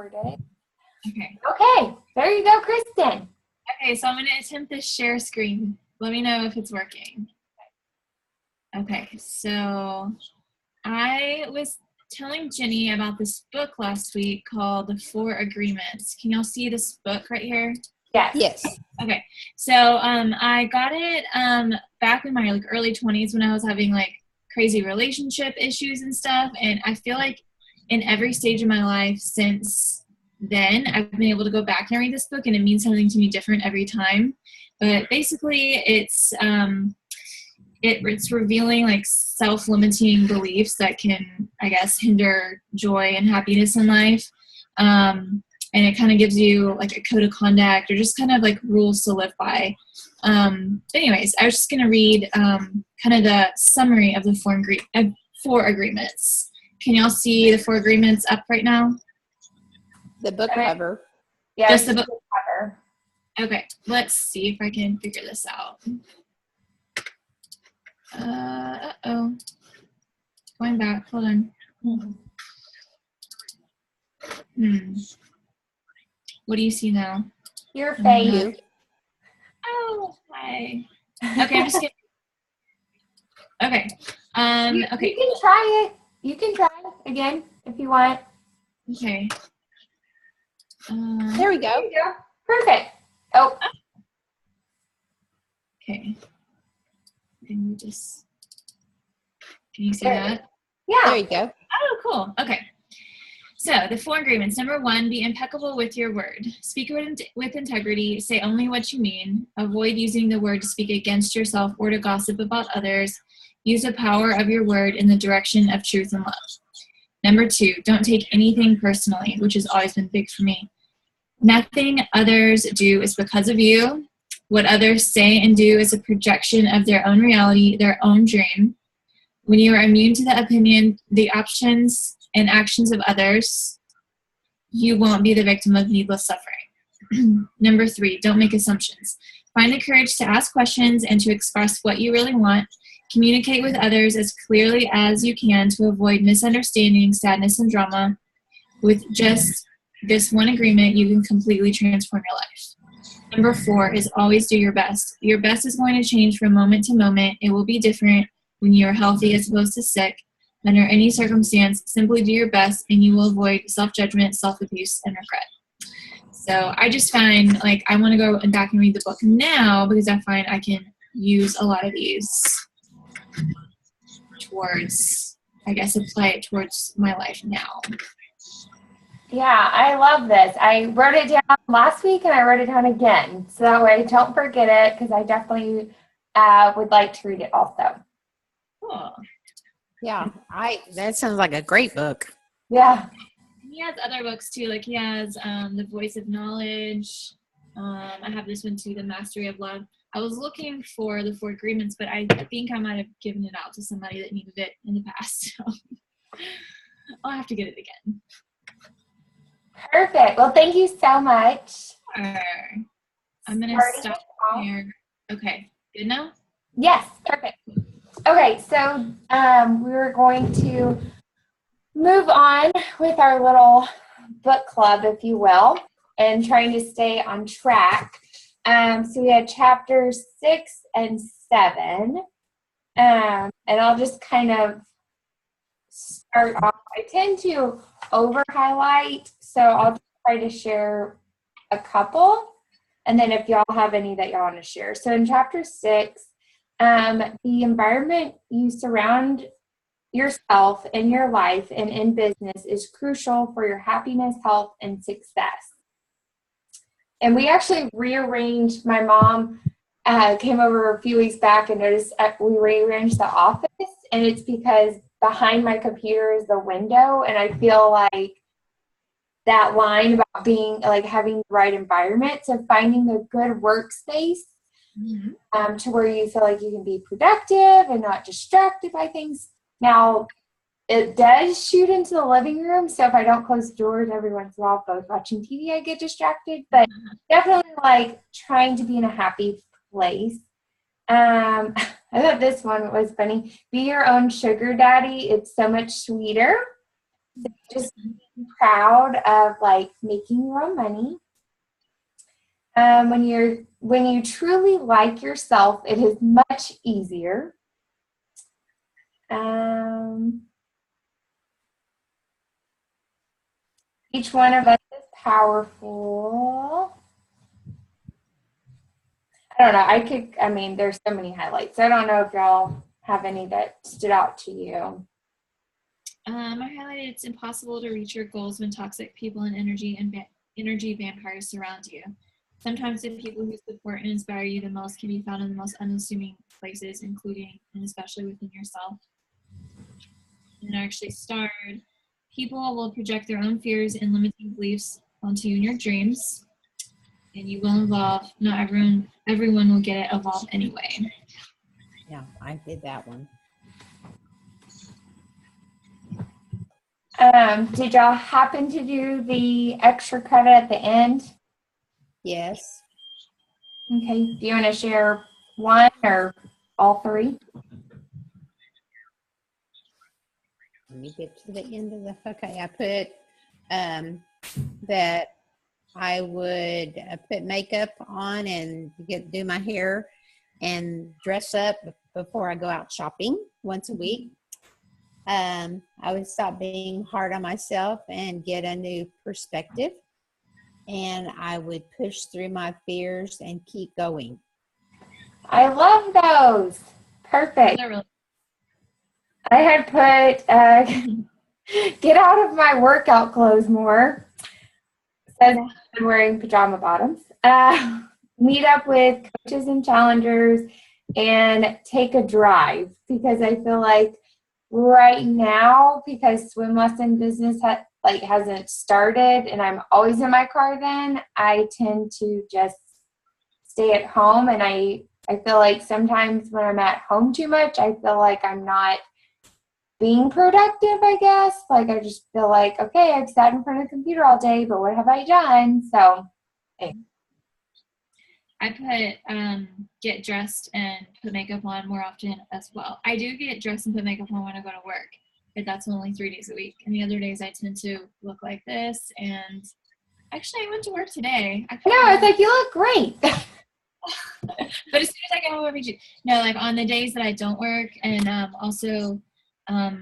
recorded. Okay. Okay, there you go, Kristen. Okay, so I'm going to attempt this share screen. Let me know if it's working. Okay, so I was telling Jenny about this book last week called The Four Agreements. Can y'all see this book right here? Yes. Okay, so I got it back in my early 20s when I was having crazy relationship issues and stuff, and I feel like in every stage of my life since then I've been able to go back and read this book, and it means something to me different every time. But basically it's revealing self-limiting beliefs that can, I guess, hinder joy and happiness in life. And it kind of gives you a code of conduct or just kind of rules to live by. Anyways, I was just going to read kind of the summary of the four agreements. Can y'all see the four agreements up right now? The book cover. Yeah, just the book cover. Okay, let's see if I can figure this out. Uh-oh. Going back, hold on. What do you see now? Your face. You. Oh, hi. Okay, I'm just kidding. Okay. Okay. You can try it. You can try it again if you want. Okay. There we go. There you go. Perfect. Oh. Okay. Can you see that? Yeah. There you go. Oh, cool. Okay. So the four agreements. Number 1, be impeccable with your word. Speak with integrity. Say only what you mean. Avoid using the word to speak against yourself or to gossip about others. Use the power of your word in the direction of truth and love. Number 2, don't take anything personally, which has always been big for me. Nothing others do is because of you. What others say and do is a projection of their own reality, their own dream. When you are immune to the opinion, the options, and actions of others, you won't be the victim of needless suffering. Number 3, don't make assumptions. Find the courage to ask questions and to express what you really want. Communicate with others as clearly as you can to avoid misunderstanding, sadness, and drama. With just this one agreement, you can completely transform your life. Number 4 is always do your best. Your best is going to change from moment to moment. It will be different when you are healthy as opposed to sick. Under any circumstance, simply do your best and you will avoid self-judgment, self-abuse, and regret. So I just find I want to go back and read the book now because I find I can use a lot of these towards, I guess, apply it towards my life now. Yeah, I love this. I wrote it down last week and I wrote it down again. So that way I don't forget it because I definitely would like to read it also. Cool. Yeah, that sounds like a great book. Yeah. He has other books too. He has The Voice of Knowledge. I have this one too, The Mastery of Love. I was looking for the 4 agreements, but I think I might have given it out to somebody that needed it in the past. So I'll have to get it again. Perfect. Well, thank you so much. Sure. I'm going to stop here. Okay. Good now? Yes. Perfect. Okay. So we're going to move on with our little book club, if you will, and trying to stay on track. So we had chapters 6 and 7. And I'll just kind of start off. I tend to over highlight, so I'll just try to share a couple, and then if y'all have any that y'all want to share. So in chapter 6, the environment you surround yourself in your life and in business is crucial for your happiness, health, and success. And we actually rearranged. My mom came over a few weeks back and noticed we rearranged the office, and it's because behind my computer is the window, and I feel like that line about being having the right environment, so finding a good workspace to where you feel like you can be productive and not distracted by things. Now, it does shoot into the living room, so if I don't close the doors every once in a while, if I was watching TV, I get distracted, but definitely trying to be in a happy place. I thought this one was funny. Be your own sugar daddy. It's so much sweeter. So just proud of like making your own money. When you truly like yourself, it is much easier. Each one of us is powerful. I don't know. There's so many highlights. I don't know if y'all have any that stood out to you. I highlighted it's impossible to reach your goals when toxic people and energy vampires surround you. Sometimes the people who support and inspire you the most can be found in the most unassuming places, including and especially within yourself. And actually starred, people will project their own fears and limiting beliefs onto you in your dreams, and you will evolve. Not everyone will get it evolve anyway. Yeah, I did that one. Did y'all happen to do the extra credit at the end? Yes. Okay. Do you want to share one or all three? Let me get to the end of the, okay, I put that I would put makeup on and do my hair and dress up before I go out shopping once a week. I would stop being hard on myself and get a new perspective. And I would push through my fears and keep going. I love those. Perfect. I had put get out of my workout clothes more. Says I'm wearing pajama bottoms. Meet up with coaches and challengers and take a drive, because I feel like right now, because swim lesson business hasn't started and I'm always in my car, then I tend to just stay at home, and I feel like sometimes when I'm at home too much, I feel like I'm not being productive, I guess. Like I just feel like, okay, I've sat in front of the computer all day, but what have I done? So I put get dressed and put makeup on more often as well. I do get dressed and put makeup on when I go to work, but that's only 3 days a week. And the other days I tend to look like this. And actually, I went to work today. I know, it's like, you look great. But as soon as I get home, I do. No, like on the days that I don't work, and also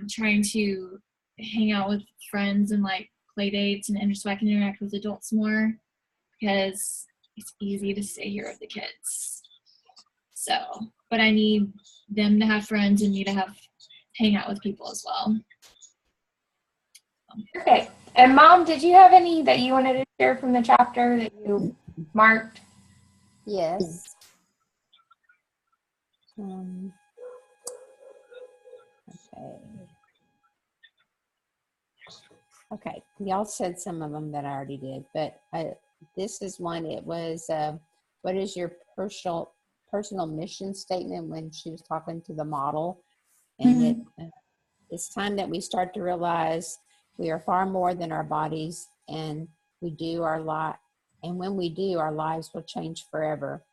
trying to hang out with friends and like play dates and so I can interact with adults more, because it's easy to stay here with the kids. So, but I need them to have friends and me to hang out with people as well. Okay. And Mom, did you have any that you wanted to share from the chapter that you marked? Yes. Okay. Y'all said some of them that I already did, but this is one. It was, what is your personal mission statement, when she was talking to the model. And it's time that we start to realize we are far more than our bodies, and we do our lot. And when we do, our lives will change forever.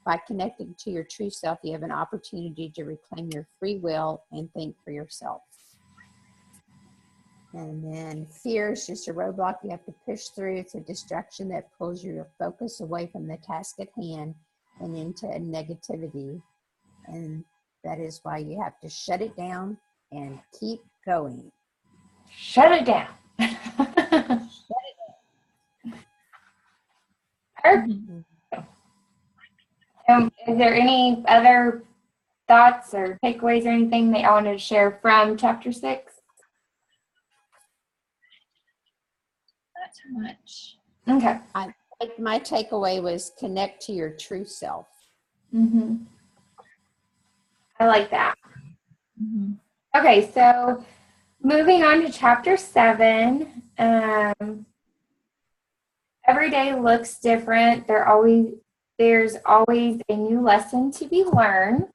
By connecting to your true self, you have an opportunity to reclaim your free will and think for yourself. And then fear is just a roadblock you have to push through. It's a distraction that pulls your focus away from the task at hand and into negativity. And that is why you have to shut it down and keep going. Shut it down. Perfect. Is there any other thoughts or takeaways or anything that I wanted to share from chapter 6? Not too much. Okay. My takeaway was connect to your true self. I like that. Okay, so moving on to chapter 7. Every day looks different. There's always a new lesson to be learned.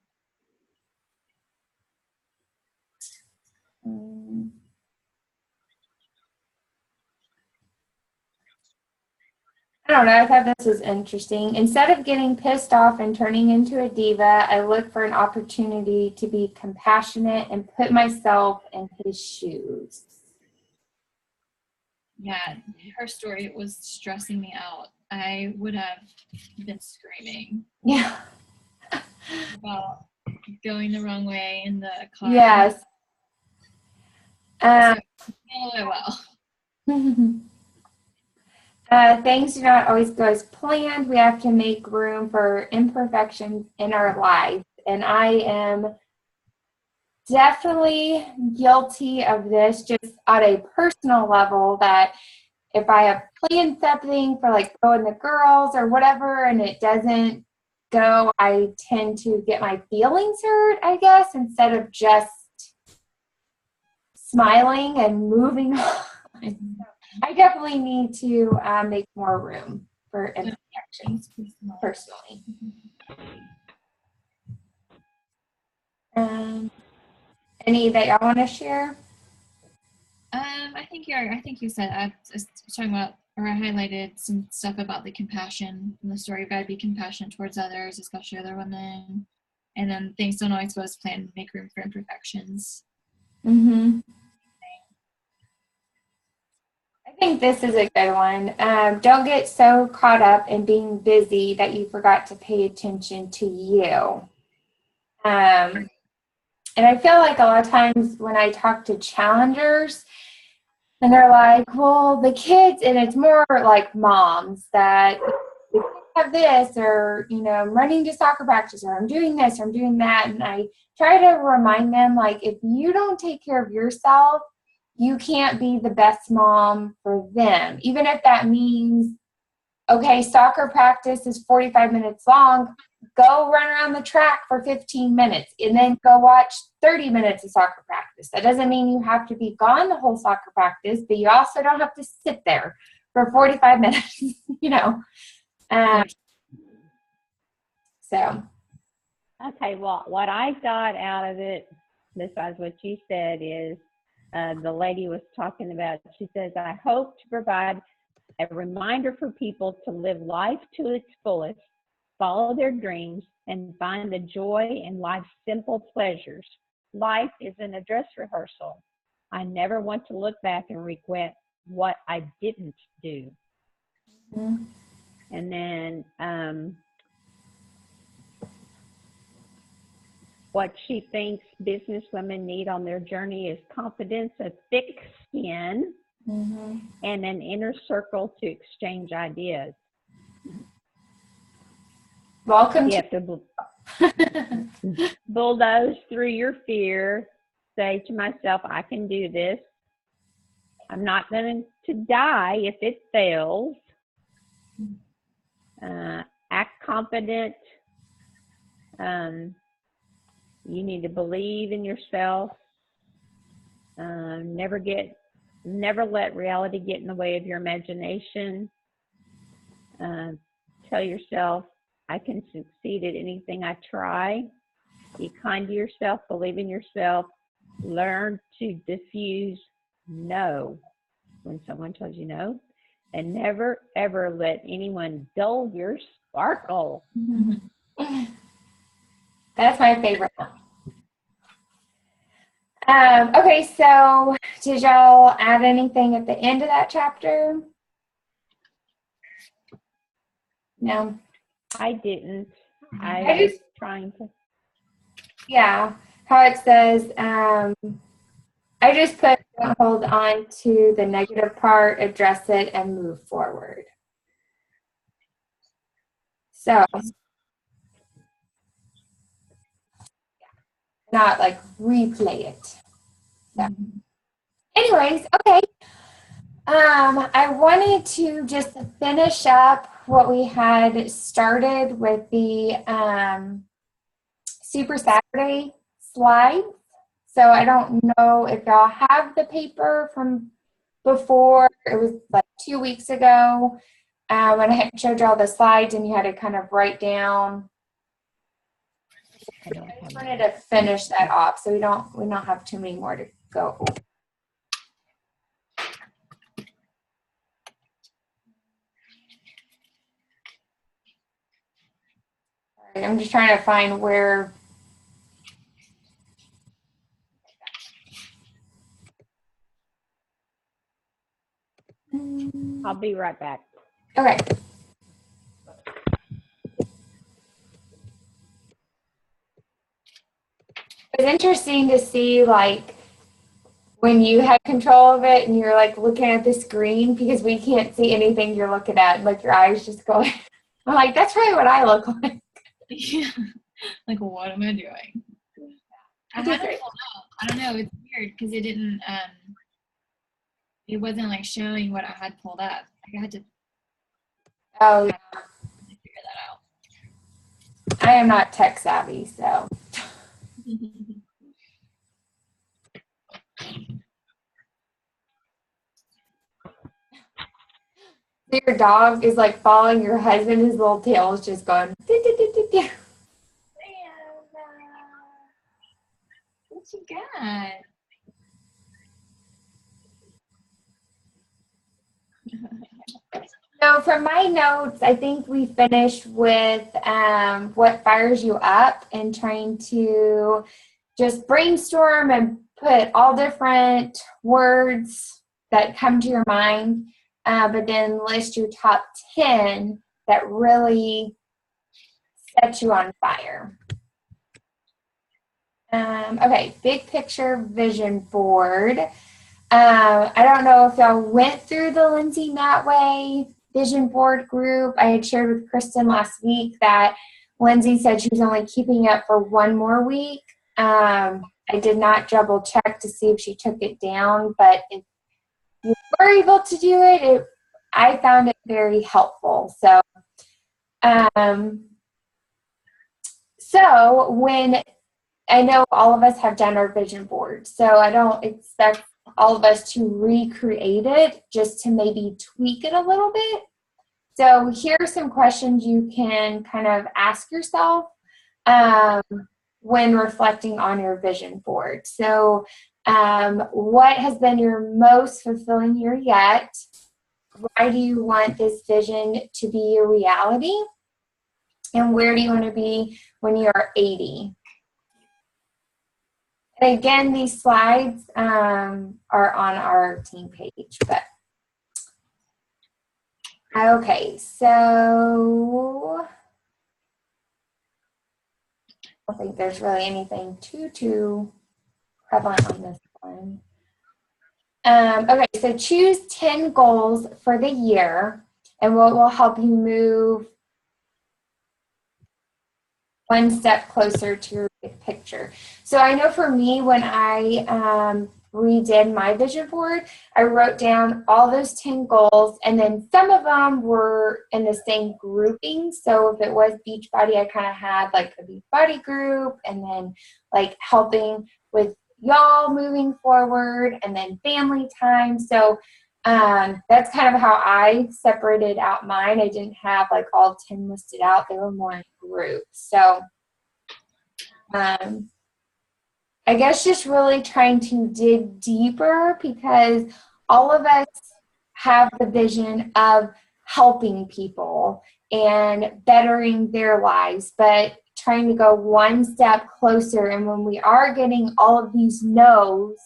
I don't know, I thought this was interesting. Instead of getting pissed off and turning into a diva, I look for an opportunity to be compassionate and put myself in his shoes. Yeah, her story was stressing me out. I would have been screaming Yeah. about going the wrong way in the car. Yes. So, handled it well. Things do not always go as planned. We have to make room for imperfections in our lives. And I am definitely guilty of this just at a personal level, that if I have planned something for like going the girls or whatever and it doesn't go, I tend to get my feelings hurt, I guess, instead of just smiling and moving on. I definitely need to make more room for imperfections personally. Any that y'all want to share? I think you said I was talking about, or I highlighted some stuff about the compassion in the story. You've got to be compassionate towards others, especially other women. And then things don't always go as planned. Make room for imperfections. Mm-hmm. I think this is a good one. Don't get so caught up in being busy that you forgot to pay attention to you. And I feel like a lot of times when I talk to challengers, and they're like, well, the kids, and it's more like moms that have this, or, you know, I'm running to soccer practice, or I'm doing this, or I'm doing that. And I try to remind them, like, if you don't take care of yourself, you can't be the best mom for them. Even if that means, okay, soccer practice is 45 minutes long, go run around the track for 15 minutes and then go watch 30 minutes of soccer practice. That doesn't mean you have to be gone the whole soccer practice, but you also don't have to sit there for 45 minutes, you know. So. Okay, well, what I got out of it, besides what you said, is the lady was talking about, she says, I hope to provide a reminder for people to live life to its fullest, follow their dreams, and find the joy in life's simple pleasures. Life isn't a dress rehearsal. I never want to look back and regret what I didn't do. Mm-hmm. And then what she thinks business women need on their journey is confidence, a thick skin, mm-hmm. and an inner circle to exchange ideas. Welcome you have to bulldoze through your fear. Say to myself, I can do this. I'm not going to die if it fails. Act confident. You need to believe in yourself. Never let reality get in the way of your imagination. Tell yourself, I can succeed at anything I try. Be kind to yourself, believe in yourself. Learn to diffuse no when someone tells you no. And never, ever let anyone dull your sparkle. That's my favorite one. Okay, so did y'all add anything at the end of that chapter? No. I didn't. I was trying to. Yeah, how it says, I just put don't hold on to the negative part, address it, and move forward. So, not like replay it. So, anyways, okay. I wanted to just finish up what we had started with the Super Saturday slides. So I don't know if y'all have the paper from before. It was like 2 weeks ago when I had showed y'all the slides and you had to kind of write down. I just wanted to finish that off so we don't have too many more to go over. I'm just trying to find where. I'll be right back. Okay. It's interesting to see, like, when you had control of it and you're like looking at the screen, because we can't see anything you're looking at, like your eyes just going. I'm like, that's probably what I look like. Yeah. Like, what am I doing? I had it pulled up. I don't know. It's weird because it didn't. It wasn't like showing what I had pulled up. Like, I had to Oh, yeah. figure that out. I am not tech savvy, so. Your dog is like following your husband. His little tail is just going. What you got? So from my notes, I think we finished with what fires you up and trying to just brainstorm and put all different words that come to your mind, but then list your top 10 that really set you on fire. Okay, big picture vision board. I don't know if y'all went through the Lindsay Matway vision board group. I had shared with Kristen last week that Lindsay said she was only keeping up for one more week. I did not double check to see if she took it down, but if you were able to do it, I found it very helpful. So when I know all of us have done our vision board, so I don't expect all of us to recreate it, just to maybe tweak it a little bit. So here are some questions you can kind of ask yourself when reflecting on your vision board. So what has been your most fulfilling year yet? Why do you want this vision to be a reality? And where do you want to be when you are 80? And again, these slides are on our team page. But okay, so I don't think there's really anything too prevalent on this one. Okay, so choose 10 goals for the year, and what will help you move one step closer to your big picture. So I know for me, when I redid my vision board, I wrote down all those 10 goals, and then some of them were in the same grouping. So if it was Beachbody, I kind of had like a Beachbody group, and then like helping with y'all moving forward, and then family time. So that's kind of how I separated out mine. I didn't have like all 10 listed out. They were more in groups. So I guess just really trying to dig deeper, because all of us have the vision of helping people and bettering their lives, but trying to go one step closer. And when we are getting all of these no's,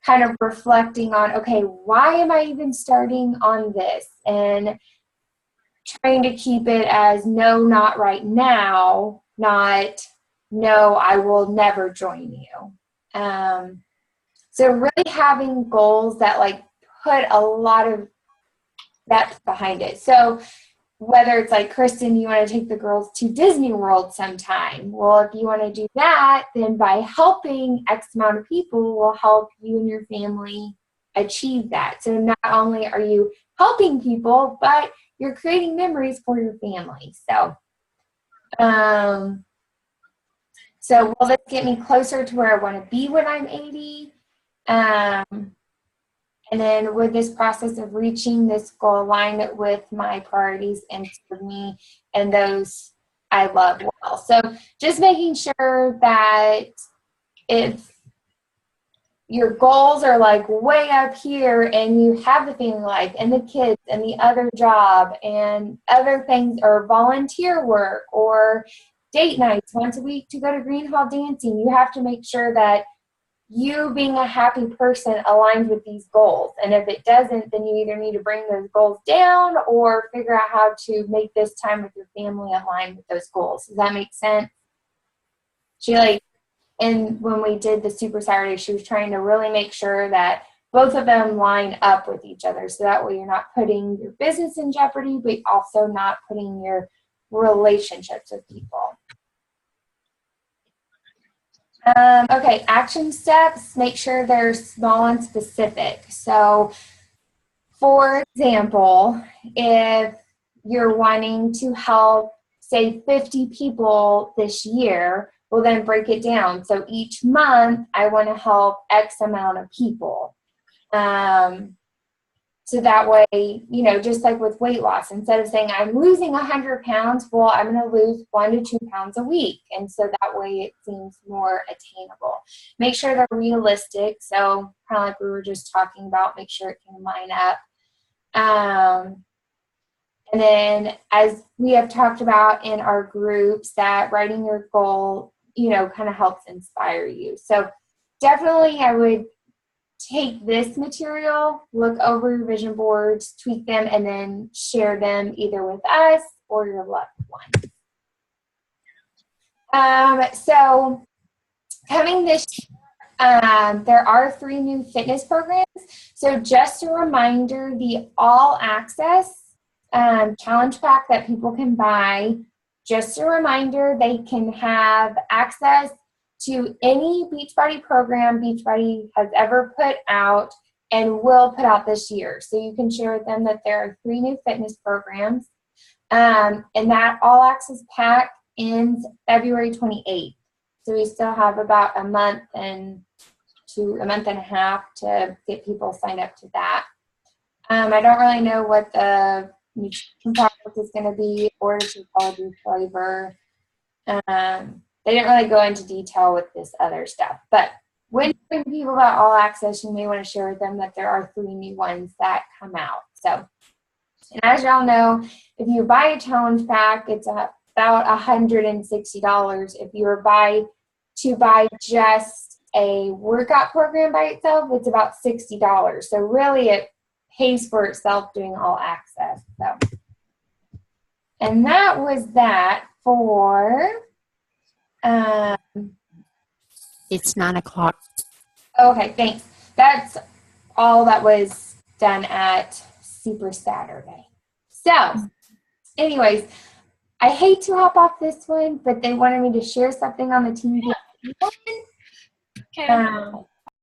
kind of reflecting on, okay, why am I even starting on this? And trying to keep it as no, not right now, not no, I will never join you. So really having goals that like put a lot of depth behind it. So whether it's like, Kristen, you want to take the girls to Disney World sometime. Well, if you want to do that, then by helping X amount of people will help you and your family achieve that. So not only are you helping people, but you're creating memories for your family. So, will this get me closer to where I want to be when I'm 80? And then would this process of reaching this goal align with my priorities and serve me and those I love well? So just making sure that if your goals are like way up here and you have the family life and the kids and the other job and other things, or volunteer work or date nights once a week to go to Green Hall dancing, you have to make sure that you being a happy person aligns with these goals. And if it doesn't, then you either need to bring those goals down or figure out how to make this time with your family align with those goals. Does that make sense? And when we did the Super Saturday, she was trying to really make sure that both of them line up with each other. So that way you're not putting your business in jeopardy, but also not putting your relationships with people. Okay, action steps, make sure they're small and specific. So, for example, if you're wanting to help, say, 50 people this year, well, then break it down. So each month, I want to help X amount of people. So that way, you know, just like with weight loss, instead of saying I'm losing 100 pounds, well, I'm going to lose 1 to 2 pounds a week. And so that way it seems more attainable. Make sure they're realistic. So kind of like we were just talking about, make sure it can line up. And then as we have talked about in our groups, that writing your goal, you know, kind of helps inspire you. So definitely I would take this material, look over your vision boards, tweak them, and then share them either with us or your loved ones. So coming this year, there are 3 new fitness programs. So just a reminder, the All Access challenge pack that people can buy, just a reminder, they can have access to any Beachbody program Beachbody has ever put out and will put out this year. So you can share with them that there are 3 new fitness programs. And that All Access pack ends February 28th. So we still have about a month and a half to get people signed up to that. I don't really know what the nutrition process is going to be or the quality flavor. They didn't really go into detail with this other stuff. But when telling people about All Access, you may want to share with them that there are 3 new ones that come out. So, and as y'all know, if you buy a challenge pack, it's about $160. If you were to buy just a workout program by itself, it's about $60. So really it pays for itself doing All Access. So, and that was that for It's 9 o'clock. okay, thanks. That's all that was done at Super Saturday. So, anyways, I hate to hop off this one, but they wanted me to share something on the TV. Okay.